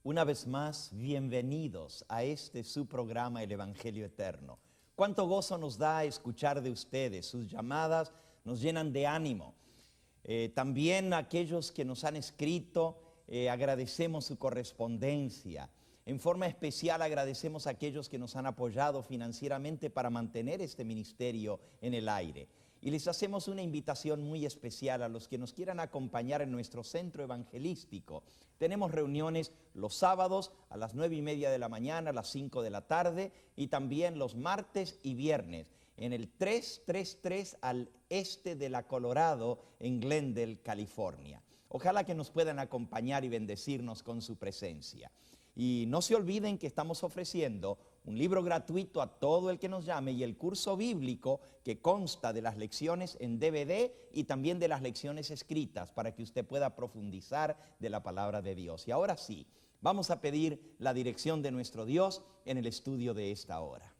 Una vez más, bienvenidos a este su programa, El Evangelio Eterno. Cuánto gozo nos da escuchar de ustedes, sus llamadas nos llenan de ánimo. También aquellos que nos han escrito, agradecemos su correspondencia. En forma especial agradecemos a aquellos que nos han apoyado financieramente para mantener este ministerio en el aire. Y les hacemos una invitación muy especial a los que nos quieran acompañar en nuestro centro evangelístico. Tenemos reuniones los sábados a las 9:30 de la mañana, a las 5 de la tarde y también los martes y viernes en el 333 al este de la Colorado, en Glendale, California. Ojalá que nos puedan acompañar y bendecirnos con su presencia. Y no se olviden que estamos ofreciendo un libro gratuito a todo el que nos llame y el curso bíblico que consta de las lecciones en DVD y también de las lecciones escritas para que usted pueda profundizar de la palabra de Dios. Y ahora sí, vamos a pedir la dirección de nuestro Dios en el estudio de esta hora.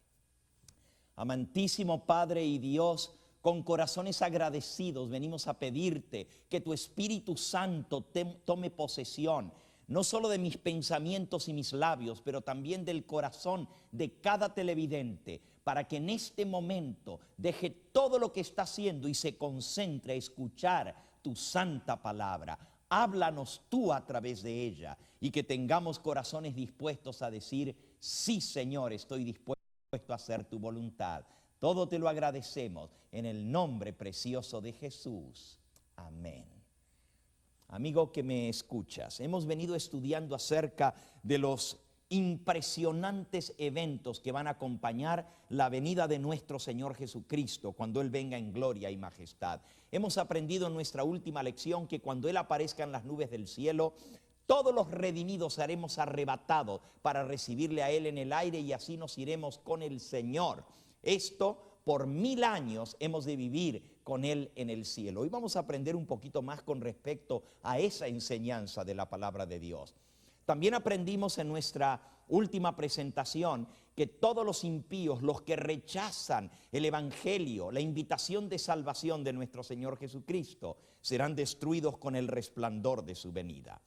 Amantísimo Padre y Dios, con corazones agradecidos venimos a pedirte que tu Espíritu Santo tome posesión, no solo de mis pensamientos y mis labios, pero también del corazón de cada televidente, para que en este momento deje todo lo que está haciendo y se concentre a escuchar tu santa palabra. Háblanos tú a través de ella y que tengamos corazones dispuestos a decir, sí Señor, estoy dispuesto a hacer tu voluntad. Todo te lo agradecemos en el nombre precioso de Jesús. Amén. Amigo que me escuchas, hemos venido estudiando acerca de los impresionantes eventos que van a acompañar la venida de nuestro Señor Jesucristo cuando Él venga en gloria y majestad. Hemos aprendido en nuestra última lección que cuando Él aparezca en las nubes del cielo, todos los redimidos seremos arrebatados para recibirle a Él en el aire y así nos iremos con el Señor. Esto por 1000 años hemos de vivir con Él en el cielo. Hoy vamos a aprender un poquito más con respecto a esa enseñanza de la palabra de Dios. También aprendimos en nuestra última presentación que todos los impíos, los que rechazan el evangelio, la invitación de salvación de nuestro Señor Jesucristo, serán destruidos con el resplandor de su venida.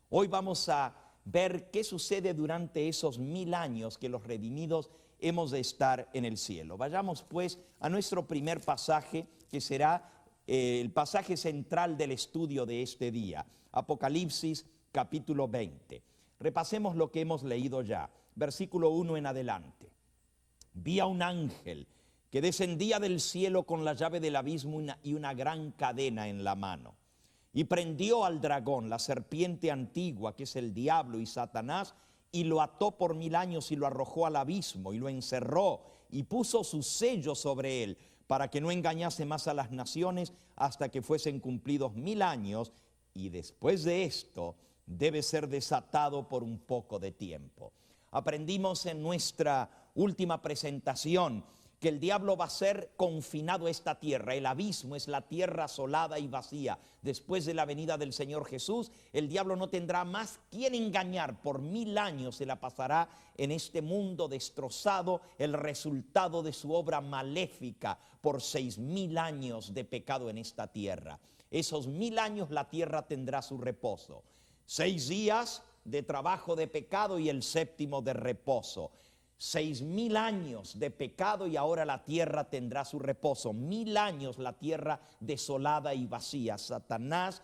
Hoy vamos a ver qué sucede durante esos 1000 años que los redimidos hemos de estar en el cielo. Vayamos pues a nuestro primer pasaje, que será el pasaje central del estudio de este día. Apocalipsis capítulo 20. Repasemos lo que hemos leído ya. Versículo 1 en adelante. Vi a un ángel que descendía del cielo con la llave del abismo y una gran cadena en la mano. Y prendió al dragón, la serpiente antigua, que es el diablo y Satanás, y lo ató por 1000 años y lo arrojó al abismo y lo encerró y puso su sello sobre él para que no engañase más a las naciones hasta que fuesen cumplidos 1000 años y después de esto debe ser desatado por un poco de tiempo. Aprendimos en nuestra última presentación que el diablo va a ser confinado a esta tierra. El abismo es la tierra asolada y vacía. Después de la venida del Señor Jesús, el diablo no tendrá más quien engañar. Por 1000 años se la pasará en este mundo destrozado, el resultado de su obra maléfica por 6000 años de pecado en esta tierra. Esos 1000 años la tierra tendrá su reposo. 6 días de trabajo de pecado y el 7º de reposo. 6000 años de pecado y ahora la tierra tendrá su reposo. 1000 años la tierra desolada y vacía. Satanás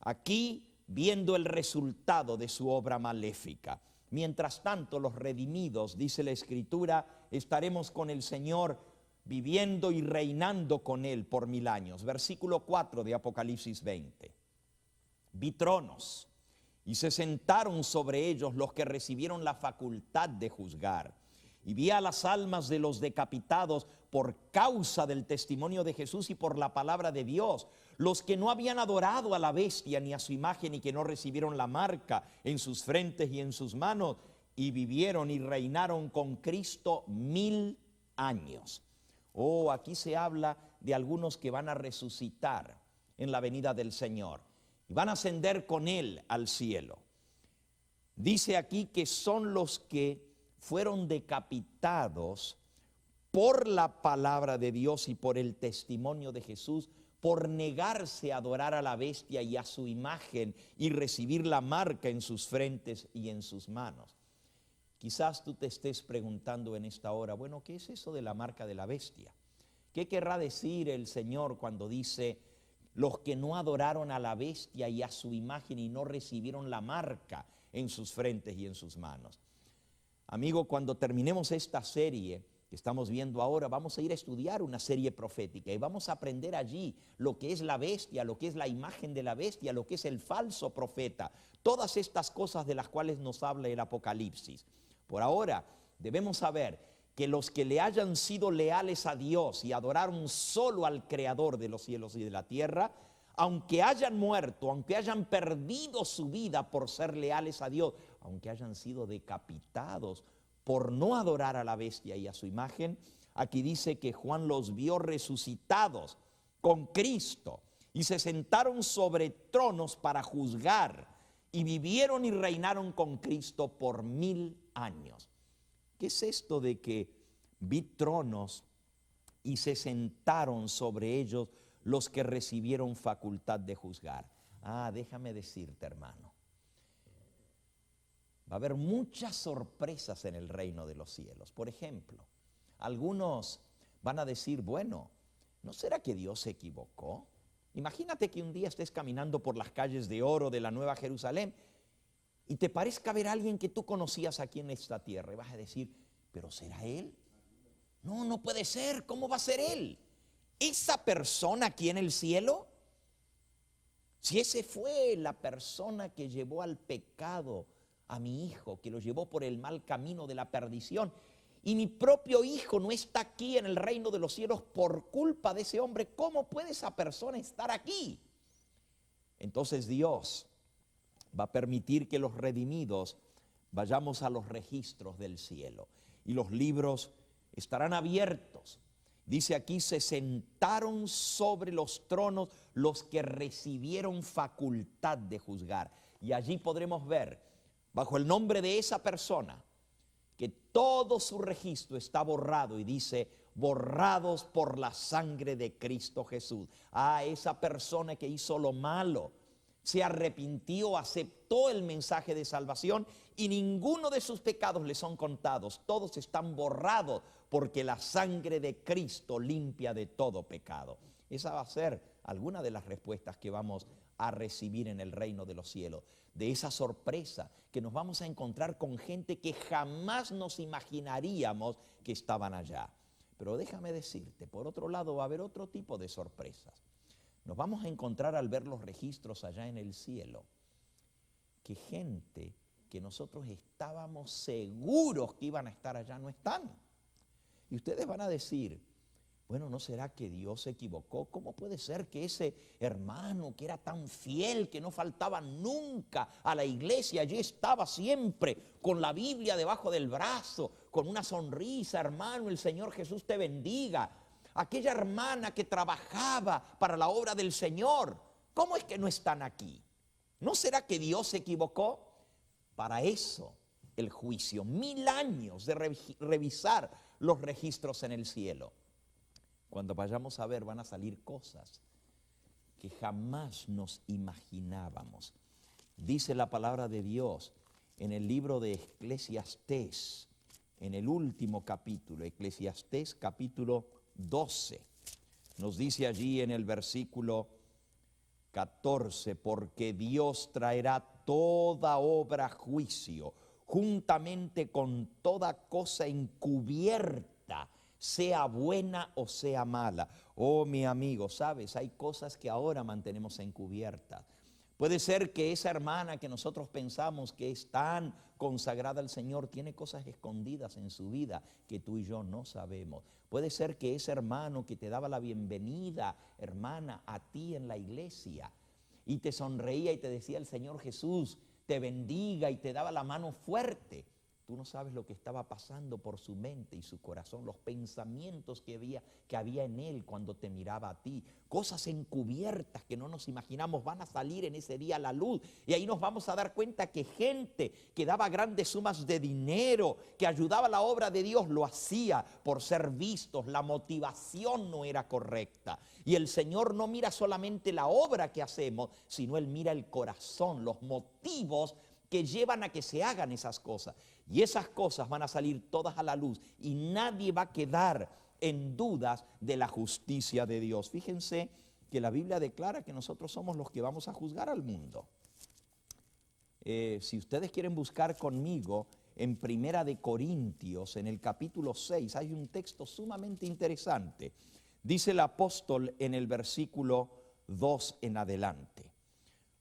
aquí viendo el resultado de su obra maléfica. Mientras tanto, los redimidos, dice la Escritura, estaremos con el Señor viviendo y reinando con Él por 1000 años. Versículo 4 de Apocalipsis 20. Vi tronos y se sentaron sobre ellos los que recibieron la facultad de juzgar. Y vi a las almas de los decapitados por causa del testimonio de Jesús y por la palabra de Dios, los que no habían adorado a la bestia ni a su imagen y que no recibieron la marca en sus frentes y en sus manos, y vivieron y reinaron con Cristo 1000 años. Oh, aquí se habla de algunos que van a resucitar en la venida del Señor y van a ascender con Él al cielo. Dice aquí que son los que fueron decapitados por la palabra de Dios y por el testimonio de Jesús, por negarse a adorar a la bestia y a su imagen y recibir la marca en sus frentes y en sus manos. Quizás tú te estés preguntando en esta hora, bueno, ¿qué es eso de la marca de la bestia? ¿Qué querrá decir el Señor cuando dice, los que no adoraron a la bestia y a su imagen y no recibieron la marca en sus frentes y en sus manos? Amigo, cuando terminemos esta serie que estamos viendo ahora, vamos a ir a estudiar una serie profética y vamos a aprender allí lo que es la bestia, lo que es la imagen de la bestia, lo que es el falso profeta, todas estas cosas de las cuales nos habla el Apocalipsis. Por ahora debemos saber que los que le hayan sido leales a Dios y adoraron solo al Creador de los cielos y de la tierra, aunque hayan muerto, aunque hayan perdido su vida por ser leales a Dios, aunque hayan sido decapitados por no adorar a la bestia y a su imagen, aquí dice que Juan los vio resucitados con Cristo y se sentaron sobre tronos para juzgar y vivieron y reinaron con Cristo por 1000 años. ¿Qué es esto de que vi tronos y se sentaron sobre ellos los que recibieron facultad de juzgar? Déjame decirte, hermano, va a haber muchas sorpresas en el reino de los cielos. Por ejemplo, algunos van a decir, bueno, ¿no será que Dios se equivocó? Imagínate que un día estés caminando por las calles de oro de la Nueva Jerusalén y te parezca ver a alguien que tú conocías aquí en esta tierra y vas a decir, ¿pero será él? No, no puede ser, ¿cómo va a ser él? ¿Esa persona aquí en el cielo? Si ese fue la persona que llevó al pecado a mi hijo, que lo llevó por el mal camino de la perdición, y mi propio hijo no está aquí en el reino de los cielos por culpa de ese hombre, ¿cómo puede esa persona estar aquí? Entonces Dios va a permitir que los redimidos vayamos a los registros del cielo y los libros estarán abiertos. Dice aquí, se sentaron sobre los tronos los que recibieron facultad de juzgar. Y allí podremos ver, bajo el nombre de esa persona, que todo su registro está borrado y dice, borrados por la sangre de Cristo Jesús. Esa persona que hizo lo malo, se arrepintió, aceptó el mensaje de salvación y ninguno de sus pecados le son contados. Todos están borrados porque la sangre de Cristo limpia de todo pecado. Esa va a ser alguna de las respuestas que vamos a recibir en el reino de los cielos. De esa sorpresa que nos vamos a encontrar con gente que jamás nos imaginaríamos que estaban allá. Pero déjame decirte, por otro lado va a haber otro tipo de sorpresas. Nos vamos a encontrar al ver los registros allá en el cielo, que gente que nosotros estábamos seguros que iban a estar allá no están. Y ustedes van a decir, bueno, ¿no será que Dios se equivocó? ¿Cómo puede ser que ese hermano que era tan fiel, que no faltaba nunca a la iglesia, allí estaba siempre con la Biblia debajo del brazo, con una sonrisa, hermano, el Señor Jesús te bendiga? Aquella hermana que trabajaba para la obra del Señor, ¿cómo es que no están aquí? ¿No será que Dios se equivocó? Para eso el juicio, 1000 años de revisar los registros en el cielo. Cuando vayamos a ver van a salir cosas que jamás nos imaginábamos. Dice la palabra de Dios en el libro de Eclesiastés, en el último capítulo, Eclesiastés capítulo 12. Nos dice allí en el versículo 14, porque Dios traerá toda obra a juicio, juntamente con toda cosa encubierta, sea buena o sea mala. Oh, mi amigo, sabes, hay cosas que ahora mantenemos encubiertas. Puede ser que esa hermana que nosotros pensamos que es tan consagrada al Señor tiene cosas escondidas en su vida que tú y yo no sabemos. Puede ser que ese hermano que te daba la bienvenida, hermana, a ti en la iglesia y te sonreía y te decía el Señor Jesús te bendiga y te daba la mano fuerte, Tú no sabes lo que estaba pasando por su mente y su corazón, los pensamientos que había en él cuando te miraba a ti. Cosas encubiertas que no nos imaginamos van a salir en ese día a la luz. Y ahí nos vamos a dar cuenta que gente que daba grandes sumas de dinero, que ayudaba a la obra de Dios, lo hacía por ser vistos. La motivación no era correcta. Y el Señor no mira solamente la obra que hacemos, sino Él mira el corazón, los motivos que llevan a que se hagan esas cosas. Y esas cosas van a salir todas a la luz y nadie va a quedar en dudas de la justicia de Dios. Fíjense que la Biblia declara que nosotros somos los que vamos a juzgar al mundo. Si ustedes quieren buscar conmigo en Primera de Corintios, en el capítulo 6, hay un texto sumamente interesante. Dice el apóstol en el versículo 2 en adelante: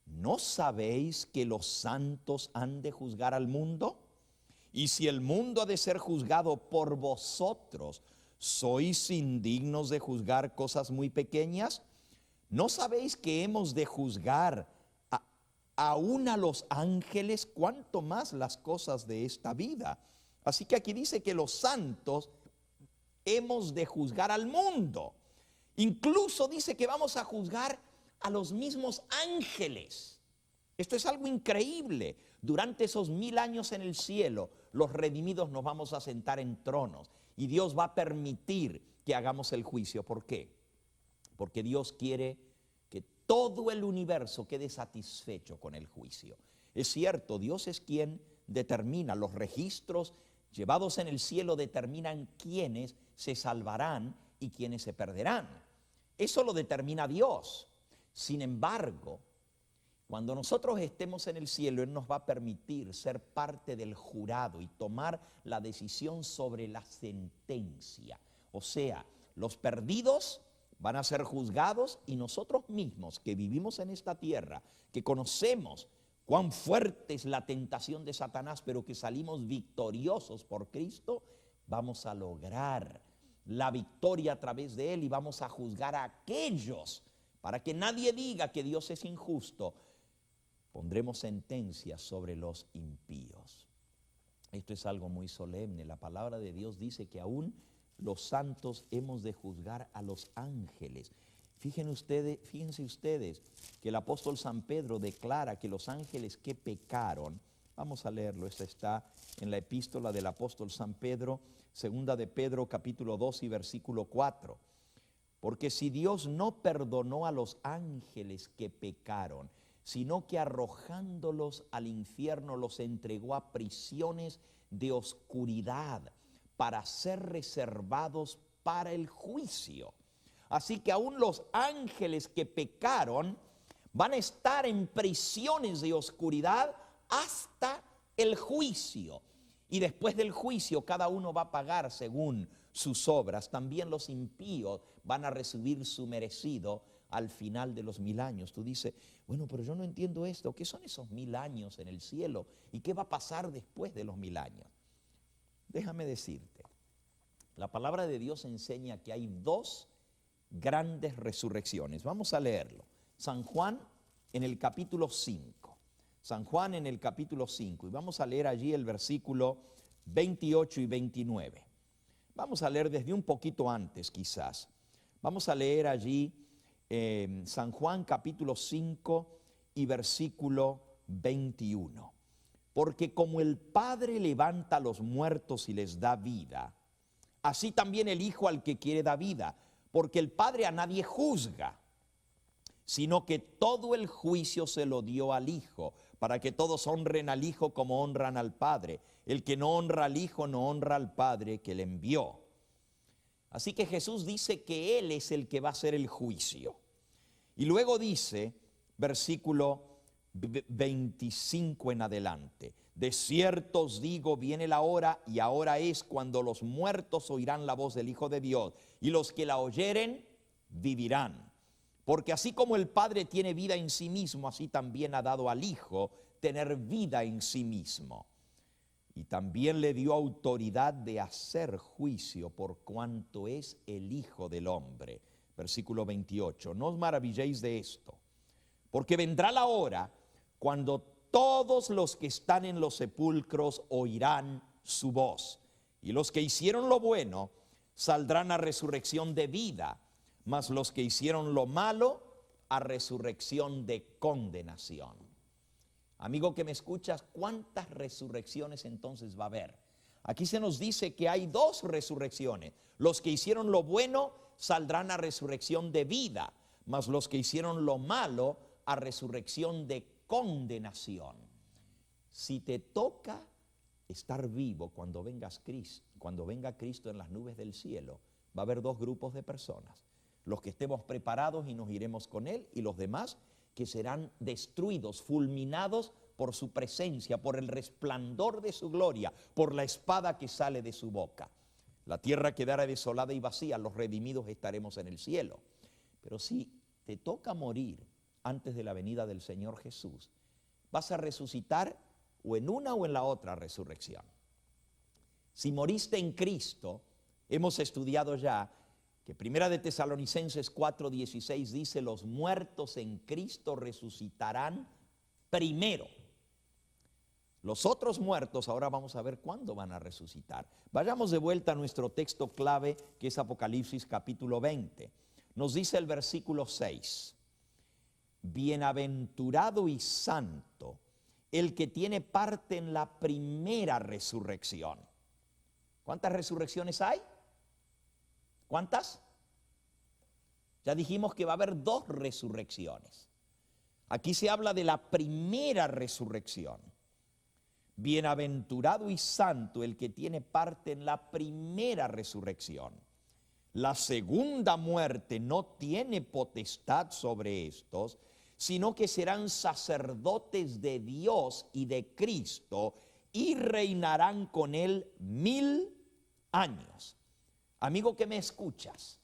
¿no sabéis que los santos han de juzgar al mundo? Y si el mundo ha de ser juzgado por vosotros, ¿sois indignos de juzgar cosas muy pequeñas? ¿No sabéis que hemos de juzgar aún a los ángeles, cuanto más las cosas de esta vida? Así que aquí dice que los santos hemos de juzgar al mundo. Incluso dice que vamos a juzgar a los mismos ángeles. Esto es algo increíble. Durante esos 1000 años en el cielo, los redimidos nos vamos a sentar en tronos y Dios va a permitir que hagamos el juicio. ¿Por qué? Porque Dios quiere que todo el universo quede satisfecho con el juicio. Es cierto, Dios es quien determina. Los registros llevados en el cielo determinan quiénes se salvarán y quiénes se perderán. Eso lo determina Dios. Sin embargo, cuando nosotros estemos en el cielo, Él nos va a permitir ser parte del jurado y tomar la decisión sobre la sentencia. O sea, los perdidos van a ser juzgados y nosotros mismos que vivimos en esta tierra, que conocemos cuán fuerte es la tentación de Satanás, pero que salimos victoriosos por Cristo, vamos a lograr la victoria a través de Él y vamos a juzgar a aquellos, para que nadie diga que Dios es injusto. Pondremos sentencias sobre los impíos. Esto es algo muy solemne. La palabra de Dios dice que aún los santos hemos de juzgar a los ángeles. Fíjense ustedes que el apóstol San Pedro declara que los ángeles que pecaron, vamos a leerlo, esto está en la epístola del apóstol San Pedro, segunda de Pedro capítulo 2 y versículo 4. Porque si Dios no perdonó a los ángeles que pecaron, sino que arrojándolos al infierno los entregó a prisiones de oscuridad para ser reservados para el juicio. Así que aún los ángeles que pecaron van a estar en prisiones de oscuridad hasta el juicio. Y después del juicio cada uno va a pagar según sus obras. También los impíos van a recibir su merecido al final de los 1000 años. Tú dices, bueno, pero yo no entiendo esto. ¿Qué son esos 1000 años en el cielo? ¿Y qué va a pasar después de los 1000 años? Déjame decirte, la palabra de Dios enseña que hay 2 grandes resurrecciones. Vamos a leerlo. San Juan en el capítulo 5. San Juan en el capítulo 5. Y vamos a leer allí el versículo 28 y 29. Vamos a leer desde un poquito antes quizás. Vamos a leer allí San Juan capítulo 5 y versículo 21. Porque como el Padre levanta a los muertos y les da vida, así también el Hijo al que quiere da vida. Porque el Padre a nadie juzga, sino que todo el juicio se lo dio al Hijo, para que todos honren al Hijo como honran al Padre. El que no honra al Hijo no honra al Padre que le envió. Así que Jesús dice que Él es el que va a hacer el juicio. Y luego dice, versículo 25 en adelante: de cierto os digo, viene la hora, y ahora es, cuando los muertos oirán la voz del Hijo de Dios, y los que la oyeren vivirán. Porque así como el Padre tiene vida en sí mismo, así también ha dado al Hijo tener vida en sí mismo. Y también le dio autoridad de hacer juicio por cuanto es el Hijo del Hombre. Versículo 28. No os maravilléis de esto, porque vendrá la hora cuando todos los que están en los sepulcros oirán su voz. Y los que hicieron lo bueno saldrán a resurrección de vida, mas los que hicieron lo malo a resurrección de condenación. Amigo que me escuchas, ¿cuántas resurrecciones entonces va a haber? Aquí se nos dice que hay dos resurrecciones. Los que hicieron lo bueno saldrán a resurrección de vida, mas los que hicieron lo malo a resurrección de condenación. Si te toca estar vivo cuando venga Cristo en las nubes del cielo, va a haber dos grupos de personas. Los que estemos preparados y nos iremos con Él, y los demás que serán destruidos, fulminados por su presencia, por el resplandor de su gloria, por la espada que sale de su boca. La tierra quedará desolada y vacía, los redimidos estaremos en el cielo. Pero si te toca morir antes de la venida del Señor Jesús, vas a resucitar o en una o en la otra resurrección. Si moriste en Cristo, hemos estudiado ya que Primera de Tesalonicenses 4:16 dice: los muertos en Cristo resucitarán primero. Los otros muertos, ahora vamos a ver cuándo van a resucitar. Vayamos de vuelta a nuestro texto clave, que es Apocalipsis capítulo 20. Nos dice el versículo 6: bienaventurado y santo el que tiene parte en la primera resurrección. ¿Cuántas resurrecciones hay? ¿Cuántas? Ya dijimos que va a haber dos resurrecciones. Aquí se habla de la primera resurrección. Bienaventurado y santo el que tiene parte en la primera resurrección. La segunda muerte no tiene potestad sobre estos, sino que serán sacerdotes de Dios y de Cristo y reinarán con Él 1000 años. Amigo que me escuchas,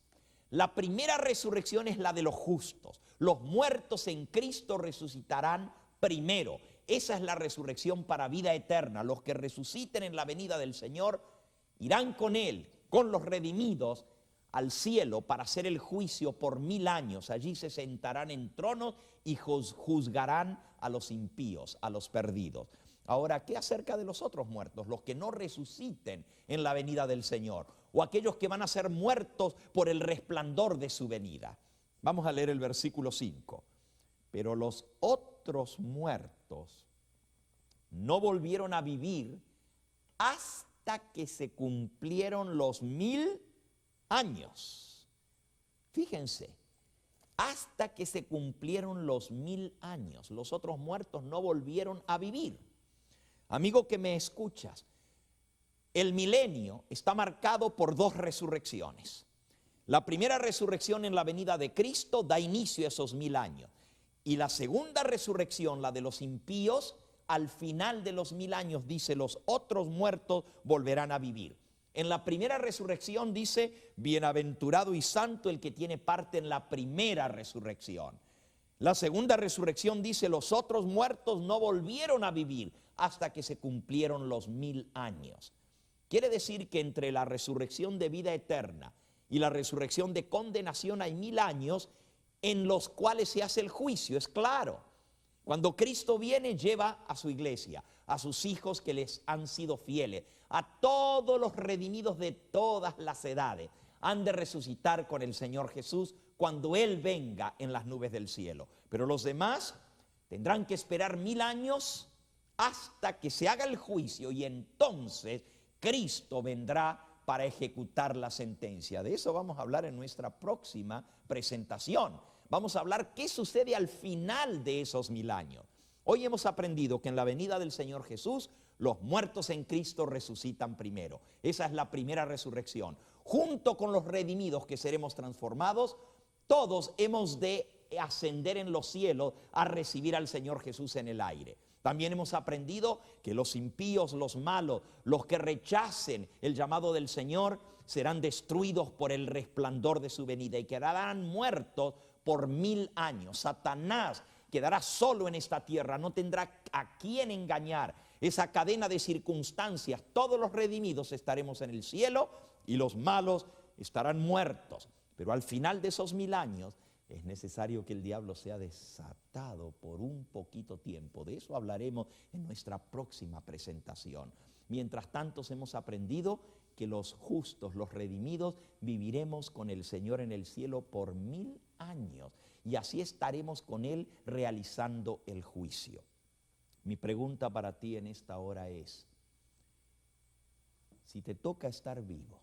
la primera resurrección es la de los justos. Los muertos en Cristo resucitarán primero. Esa es la resurrección para vida eterna. Los que resuciten en la venida del Señor irán con Él, con los redimidos, al cielo para hacer el juicio por 1000 años. Allí se sentarán en tronos y juzgarán a los impíos, a los perdidos. Ahora, ¿qué acerca de los otros muertos? Los que no resuciten en la venida del Señor, o aquellos que van a ser muertos por el resplandor de su venida. Vamos a leer el versículo 5. Pero los otros muertos no volvieron a vivir hasta que se cumplieron los 1000 años. Fíjense, hasta que se cumplieron los 1000 años, los otros muertos no volvieron a vivir. Amigo que me escuchas, el milenio está marcado por dos resurrecciones. La primera resurrección en la venida de Cristo da inicio a esos 1000 años. Y la segunda resurrección, la de los impíos, al final de los 1000 años, dice: los otros muertos volverán a vivir. En la primera resurrección dice: bienaventurado y santo el que tiene parte en la primera resurrección. La segunda resurrección dice: los otros muertos no volvieron a vivir hasta que se cumplieron los 1000 años. Quiere decir que entre la resurrección de vida eterna y la resurrección de condenación hay 1000 años en los cuales se hace el juicio. Es claro, cuando Cristo viene, lleva a su iglesia, a sus hijos que les han sido fieles, a todos los redimidos de todas las edades. Han de resucitar con el Señor Jesús cuando Él venga en las nubes del cielo. Pero los demás tendrán que esperar 1000 años hasta que se haga el juicio, y entonces Cristo vendrá para ejecutar la sentencia. De eso vamos a hablar en nuestra próxima presentación. Vamos a hablar qué sucede al final de esos 1000 años. Hoy hemos aprendido que en la venida del Señor Jesús, los muertos en Cristo resucitan primero. Esa es la primera resurrección. Junto con los redimidos que seremos transformados, todos hemos de ascender en los cielos a recibir al Señor Jesús en el aire. También hemos aprendido que los impíos, los malos, los que rechacen el llamado del Señor, serán destruidos por el resplandor de su venida y quedarán muertos por 1000 años. Satanás quedará solo en esta tierra, no tendrá a quién engañar. Esa cadena de circunstancias, todos los redimidos estaremos en el cielo y los malos estarán muertos. Pero al final de esos 1000 años es necesario que el diablo sea desatado por un poquito tiempo. De eso hablaremos en nuestra próxima presentación. Mientras tanto hemos aprendido que los justos, los redimidos, viviremos con el Señor en el cielo por 1000 años. Y así estaremos con Él realizando el juicio. Mi pregunta para ti en esta hora es, si te toca estar vivo,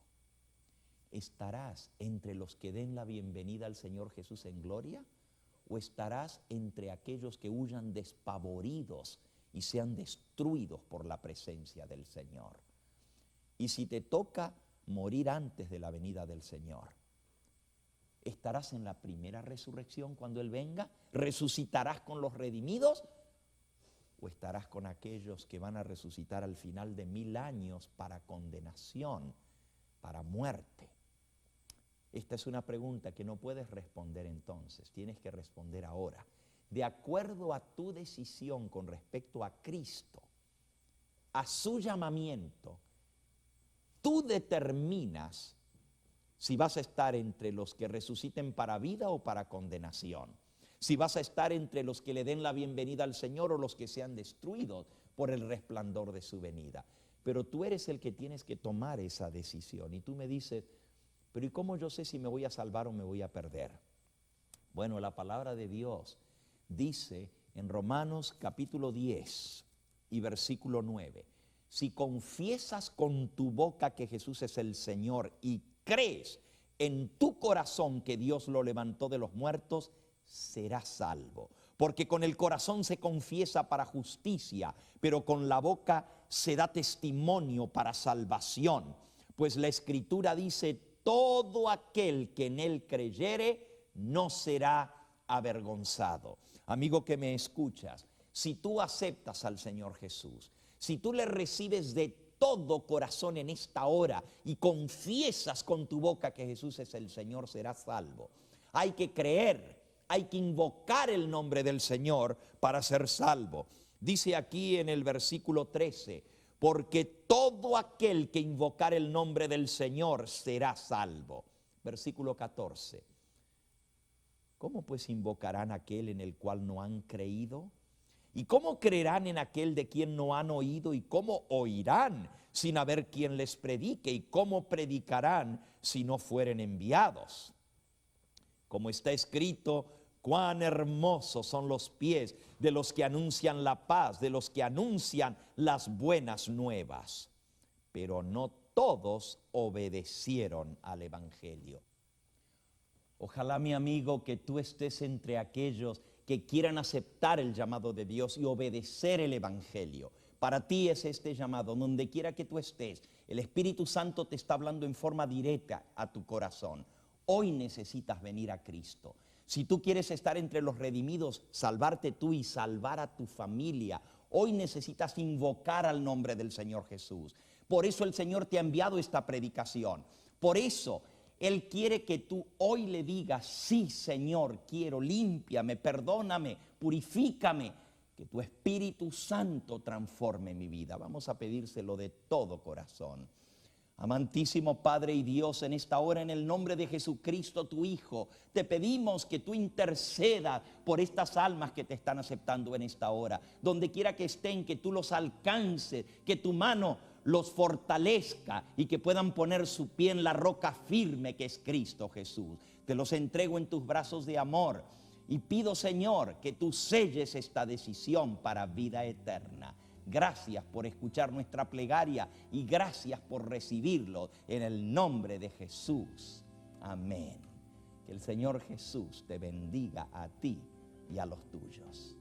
¿estarás entre los que den la bienvenida al Señor Jesús en gloria? ¿O estarás entre aquellos que huyan despavoridos y sean destruidos por la presencia del Señor? Y si te toca morir antes de la venida del Señor, ¿estarás en la primera resurrección cuando Él venga? ¿Resucitarás con los redimidos? ¿O estarás con aquellos que van a resucitar al final de 1000 años para condenación, para muerte? Esta es una pregunta que no puedes responder entonces, tienes que responder ahora. De acuerdo a tu decisión con respecto a Cristo, a su llamamiento, tú determinas si vas a estar entre los que resuciten para vida o para condenación. Si vas a estar entre los que le den la bienvenida al Señor o los que sean destruidos por el resplandor de su venida. Pero tú eres el que tienes que tomar esa decisión. Y tú me dices, pero ¿y cómo yo sé si me voy a salvar o me voy a perder? Bueno, la palabra de Dios dice en Romanos capítulo 10 y versículo 9, si confiesas con tu boca que Jesús es el Señor y crees en tu corazón que Dios lo levantó de los muertos, serás salvo. Porque con el corazón se confiesa para justicia, pero con la boca se da testimonio para salvación. Pues la Escritura dice, todo aquel que en Él creyere no será avergonzado. Amigo que me escuchas, si tú aceptas al Señor Jesús, si tú le recibes de todo corazón en esta hora y confiesas con tu boca que Jesús es el Señor, serás salvo. Hay que creer, hay que invocar el nombre del Señor para ser salvo. Dice aquí en el versículo 13, porque todo aquel que invocar el nombre del Señor será salvo. Versículo 14, ¿cómo pues invocarán aquel en el cual no han creído? ¿Y cómo creerán en aquel de quien no han oído? ¿Y cómo oirán sin haber quien les predique? ¿Y cómo predicarán si no fueren enviados? Como está escrito, cuán hermosos son los pies de los que anuncian la paz, de los que anuncian las buenas nuevas. Pero no todos obedecieron al Evangelio. Ojalá, mi amigo, que tú estés entre aquellos que quieran aceptar el llamado de Dios y obedecer el Evangelio. Para ti es este llamado, donde quiera que tú estés. El Espíritu Santo te está hablando en forma directa a tu corazón. Hoy necesitas venir a Cristo. Si tú quieres estar entre los redimidos, salvarte tú y salvar a tu familia, hoy necesitas invocar al nombre del Señor Jesús. Por eso el Señor te ha enviado esta predicación. Por eso Él quiere que tú hoy le digas, sí, Señor, quiero, límpiame, perdóname, purifícame, que tu Espíritu Santo transforme mi vida. Vamos a pedírselo de todo corazón. Amantísimo Padre y Dios, en esta hora, en el nombre de Jesucristo, tu Hijo, te pedimos que tú intercedas por estas almas que te están aceptando en esta hora. Donde quiera que estén, que tú los alcances, que tu mano los fortalezca y que puedan poner su pie en la roca firme que es Cristo Jesús. Te los entrego en tus brazos de amor y pido, Señor, que tú selles esta decisión para vida eterna. Gracias por escuchar nuestra plegaria y gracias por recibirlo en el nombre de Jesús. Amén. Que el Señor Jesús te bendiga a ti y a los tuyos.